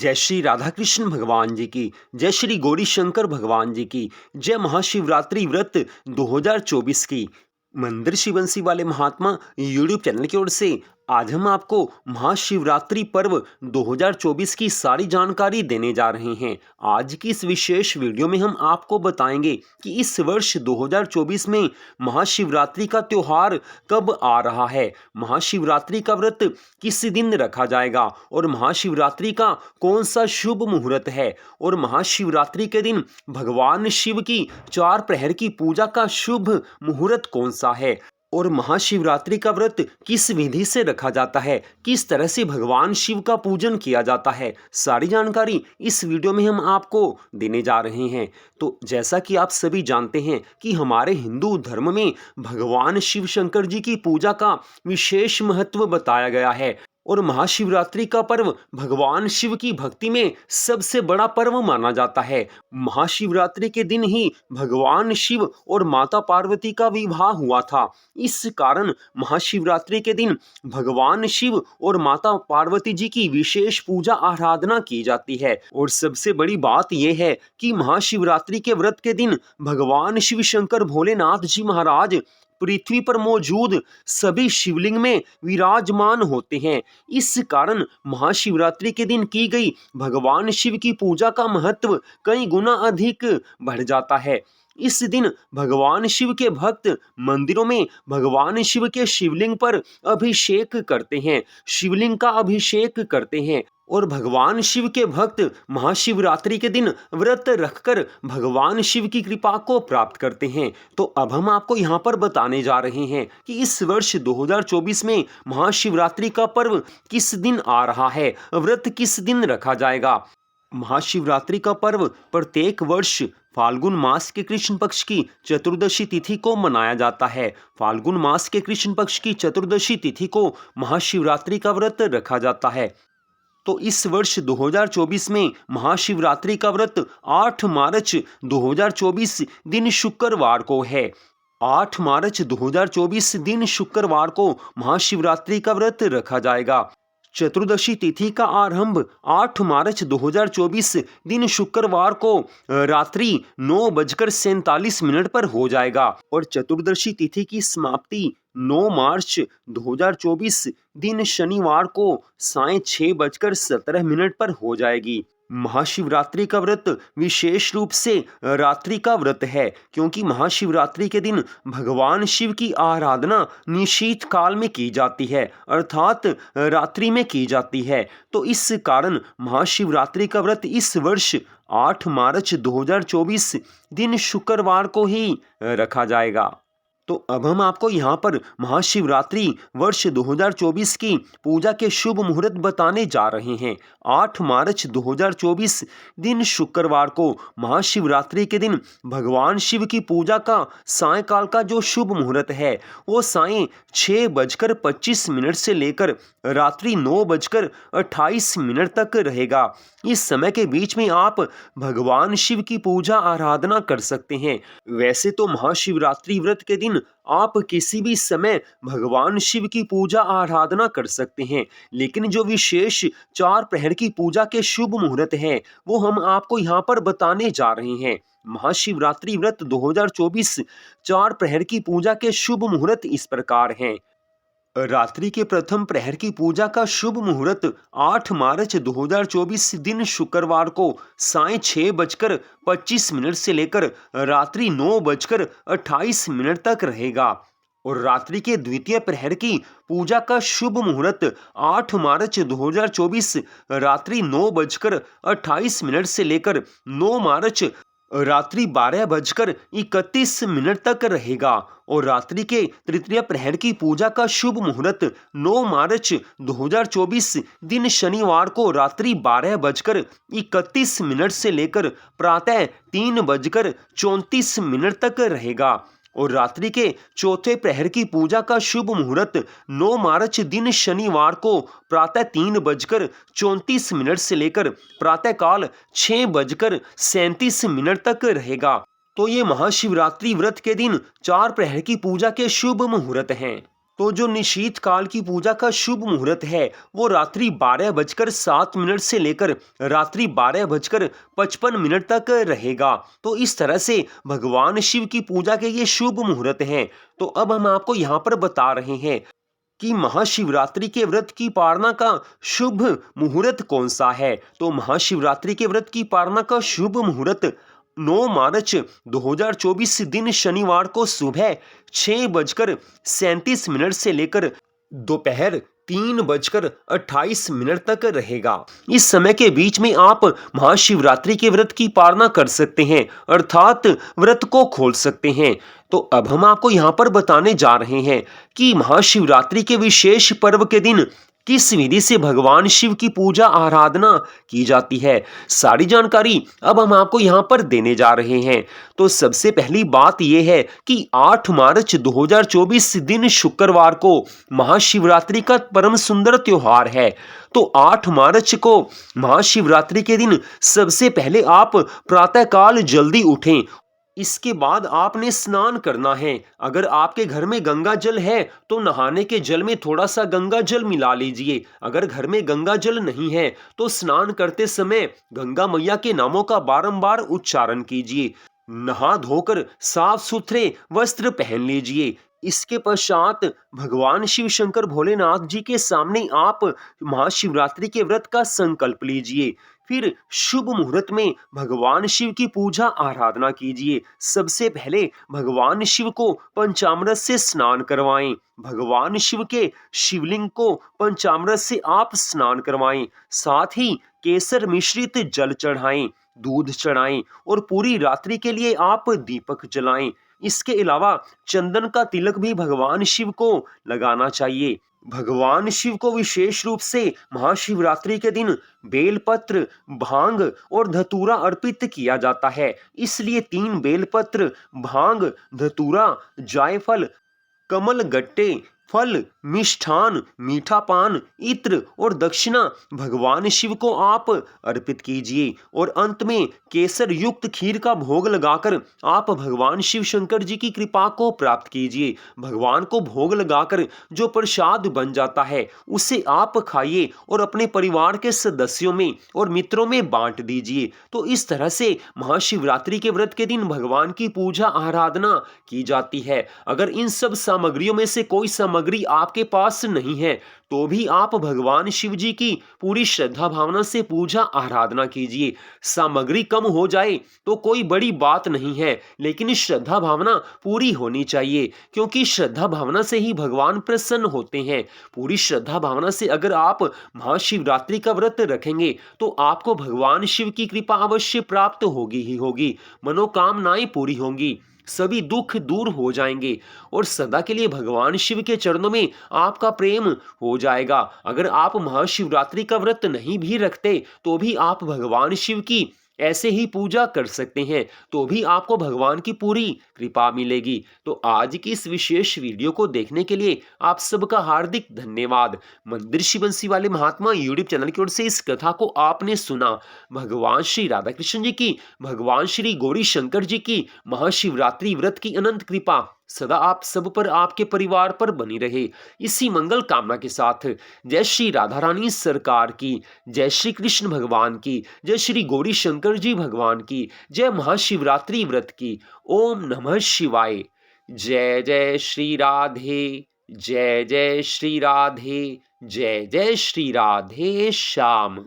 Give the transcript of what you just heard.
जय श्री राधा कृष्ण भगवान जी की, जय श्री गौरी शंकर भगवान जी की, जय महाशिवरात्रि व्रत 2024 की। मंदिर शिवंशी वाले महात्मा यूट्यूब चैनल की ओर से आज हम आपको महाशिवरात्रि पर्व 2024 की सारी जानकारी देने जा रहे हैं। आज की इस विशेष वीडियो में हम आपको बताएंगे कि इस वर्ष 2024 में महाशिवरात्रि का त्योहार कब आ रहा है, महाशिवरात्रि का व्रत किस दिन रखा जाएगा और महाशिवरात्रि का कौन सा शुभ मुहूर्त है और महाशिवरात्रि के दिन भगवान शिव की 4 प्रहर की पूजा का शुभ मुहूर्त कौन सा है और महाशिवरात्रि का व्रत किस विधि से रखा जाता है, किस तरह से भगवान शिव का पूजन किया जाता है, सारी जानकारी इस वीडियो में हम आपको देने जा रहे हैं। तो जैसा कि आप सभी जानते हैं कि हमारे हिंदू धर्म में भगवान शिव शंकर जी की पूजा का विशेष महत्व बताया गया है और महाशिवरात्रि का पर्व भगवान शिव की भक्ति में सबसे बड़ा पर्व माना जाता है। महाशिवरात्रि के दिन ही भगवान शिव और माता पार्वती का विवाह हुआ था। इस कारण महाशिवरात्रि के दिन भगवान शिव और माता पार्वती जी की विशेष पूजा आराधना की जाती है। और सबसे बड़ी बात यह है कि महाशिवरात्रि के व्रत के दिन भगवान शिव शंकर भोलेनाथ जी महाराज पृथ्वी पर मौजूद सभी शिवलिंग में विराजमान होते हैं। इस कारण महाशिवरात्रि के दिन की गई भगवान शिव की पूजा का महत्व कई गुना अधिक बढ़ जाता है। इस दिन भगवान शिव के भक्त मंदिरों में भगवान शिव के शिवलिंग पर अभिषेक करते हैं, शिवलिंग का अभिषेक करते हैं और भगवान शिव के भक्त महाशिवरात्रि के दिन व्रत रखकर भगवान शिव की कृपा को प्राप्त करते हैं। तो अब हम आपको यहाँ पर बताने जा रहे हैं कि इस वर्ष 2024 में महाशिवरात्रि का पर्व किस दिन आ रहा है, व्रत किस दिन रखा जाएगा। महाशिवरात्रि का पर्व प्रत्येक वर्ष फाल्गुन मास के कृष्ण पक्ष की चतुर्दशी तिथि को मनाया जाता है। फाल्गुन मास के कृष्ण पक्ष की चतुर्दशी तिथि को महाशिवरात्रि का व्रत रखा जाता है। तो इस वर्ष 2024 में महाशिवरात्रि का व्रत 8 मार्च 2024 दिन शुक्रवार को है। 8 मार्च 2024 दिन शुक्रवार को महाशिवरात्रि का व्रत रखा जाएगा। चतुर्दशी तिथि का आरंभ 8 मार्च 2024 दिन शुक्रवार को रात्रि 9:47 पर हो जाएगा और चतुर्दशी तिथि की समाप्ति 9 मार्च 2024 दिन शनिवार को सायं 6:17 पर हो जाएगी। महाशिवरात्रि का व्रत विशेष रूप से रात्रि का व्रत है क्योंकि महाशिवरात्रि के दिन भगवान शिव की आराधना निशीथ काल में की जाती है, अर्थात रात्रि में की जाती है। तो इस कारण महाशिवरात्रि का व्रत इस वर्ष 8 मार्च 2024 दिन शुक्रवार को ही रखा जाएगा। तो अब हम आपको यहाँ पर महाशिवरात्रि वर्ष 2024 की पूजा के शुभ मुहूर्त बताने जा रहे हैं। 8 मार्च 2024 दिन शुक्रवार को महाशिवरात्रि के दिन भगवान शिव की पूजा का सायंकाल का जो शुभ मुहूर्त है वो सायं 6:25 से लेकर रात्रि 9:28 तक रहेगा। इस समय के बीच में आप भगवान शिव की पूजा आराधना कर सकते हैं। वैसे तो महाशिवरात्रि व्रत के दिन आप किसी भी समय भगवान शिव की पूजा आराधना कर सकते हैं, लेकिन जो विशेष 4 प्रहर की पूजा के शुभ मुहूर्त हैं वो हम आपको यहाँ पर बताने जा रहे हैं। महाशिवरात्रि व्रत 2024 4 प्रहर की पूजा के शुभ मुहूर्त इस प्रकार हैं। रात्रि के प्रथम प्रहर की पूजा का शुभ मुहूर्त 8 मार्च 2024 दिन शुक्रवार को सायं 6:25 से लेकर रात्रि 9:28 तक रहेगा और रात्रि के द्वितीय प्रहर की पूजा का शुभ मुहूर्त 8 मार्च 2024 रात्रि 9:28 से लेकर 9 मार्च रात्रि 12:31 तक रहेगा और रात्रि के तृतीय प्रहर की पूजा का शुभ मुहूर्त 9 मार्च 2024 दिन शनिवार को रात्रि 12:31 से लेकर प्रातः 3:34 तक रहेगा और रात्रि के चौथे प्रहर की पूजा का शुभ मुहूर्त 9 मार्च दिन शनिवार को प्रातः 3:34 से लेकर प्रातःकाल 6:37 तक रहेगा। तो ये महाशिवरात्रि व्रत के दिन 4 प्रहर की पूजा के शुभ मुहूर्त हैं। तो जो निशीत काल की पूजा का शुभ मुहूर्त है वो रात्रि 12:07 से लेकर रात्रि 12:55 तक रहेगा। तो इस तरह से भगवान शिव की पूजा के ये शुभ मुहूर्त हैं। तो अब हम आपको यहाँ पर बता रहे हैं कि महाशिवरात्रि के व्रत की पारणा का शुभ मुहूर्त कौन सा है। तो महाशिवरात्रि के व्रत की पारणा का शुभ मुहूर्त 9 मार्च 2024 दिन शनिवार को सुबह 6:37 से लेकर दोपहर 3:28 तक रहेगा। इस समय के बीच में आप महाशिवरात्रि के व्रत की पारणा कर सकते हैं, अर्थात व्रत को खोल सकते हैं। तो अब हम आपको यहाँ पर बताने जा रहे हैं कि महाशिवरात्रि के विशेष पर्व के दिन किस विधि से भगवान शिव की पूजा आराधना की जाती है। सारी जानकारी अब हम आपको यहाँ पर देने जा रहे हैं। तो सबसे पहली बात यह है कि 8 मार्च 2024 दिन शुक्रवार को महाशिवरात्रि का परम सुंदर त्योहार है। तो 8 मार्च को महाशिवरात्रि के दिन सबसे पहले आप प्रातःकाल जल्दी उठें। इसके बाद आपने स्नान करना है। अगर आपके घर में गंगा जल है तो नहाने के जल में थोड़ा सा गंगा जल मिला लीजिए। अगर घर में गंगा जल नहीं है तो स्नान करते समय गंगा मैया के नामों का बारंबार उच्चारण कीजिए। नहा धोकर साफ सुथरे वस्त्र पहन लीजिए। इसके पश्चात भगवान शिव शंकर भोलेनाथ जी के सामने आप महाशिवरात्रि के व्रत का संकल्प लीजिए। फिर शुभ मुहूर्त में भगवान शिव की पूजा आराधना कीजिए। सबसे पहले भगवान शिव को पंचामृत से स्नान करवाएं। भगवान शिव के शिवलिंग को पंचामृत से आप स्नान करवाएं। साथ ही केसर मिश्रित जल चढ़ाएं, दूध चढ़ाएं और पूरी रात्रि के लिए आप दीपक जलाएं। इसके अलावा चंदन का तिलक भी भगवान शिव को लगाना चाहिए। भगवान शिव को विशेष रूप से महाशिवरात्रि के दिन बेलपत्र, भांग और धतूरा अर्पित किया जाता है। इसलिए 3 बेलपत्र, भांग, धतूरा, जायफल, कमल गट्टे, फल, मिष्ठान, मीठा पान, इत्र और दक्षिणा भगवान शिव को आप अर्पित कीजिए। और अंत में केसर युक्त खीर का भोग लगाकर आप भगवान शिव शंकर जी की कृपा को प्राप्त कीजिए। भगवान को भोग लगाकर जो प्रसाद बन जाता है उसे आप खाइए और अपने परिवार के सदस्यों में और मित्रों में बांट दीजिए। तो इस तरह से महाशिवरात्रि के व्रत के दिन भगवान की पूजा आराधना की जाती है। अगर इन सब सामग्रियों में से कोई सामग्री आपके पास नहीं है तो भी आप भगवान शिव जी की पूरी श्रद्धा भावना से पूजा आराधना कीजिए। सामग्री कम हो जाए तो कोई बड़ी बात नहीं है, लेकिन श्रद्धा भावना पूरी होनी चाहिए, क्योंकि श्रद्धा भावना से ही भगवान प्रसन्न होते हैं। पूरी श्रद्धा भावना से अगर आप महाशिवरात्रि का व्रत रखेंगे तो आपको भगवान शिव की कृपा अवश्य प्राप्त होगी ही होगी। मनोकामनाएं पूरी होंगी, सभी दुख दूर हो जाएंगे और सदा के लिए भगवान शिव के चरणों में आपका प्रेम हो जाएगा। अगर आप महाशिवरात्रि का व्रत नहीं भी रखते तो भी आप भगवान शिव की ऐसे ही पूजा कर सकते हैं, तो भी आपको भगवान की पूरी कृपा मिलेगी। तो आज की इस विशेष वीडियो को देखने के लिए आप सबका हार्दिक धन्यवाद। मंदिर शिव बंसी वाले महात्मा यूट्यूब चैनल की ओर से इस कथा को आपने सुना। भगवान श्री राधा कृष्ण जी की, भगवान श्री गौरी शंकर जी की महाशिवरात्रि व्रत की अनंत कृपा सदा आप सब पर, आपके परिवार पर बनी रहे। इसी मंगल कामना के साथ जय श्री राधा रानी सरकार की, जय श्री कृष्ण भगवान की, जय श्री गौरी शंकर जी भगवान की, जय महाशिवरात्रि व्रत की। ओम नमः शिवाय। जय जय श्री राधे, जय जय श्री राधे, जय जय श्री राधे श्याम।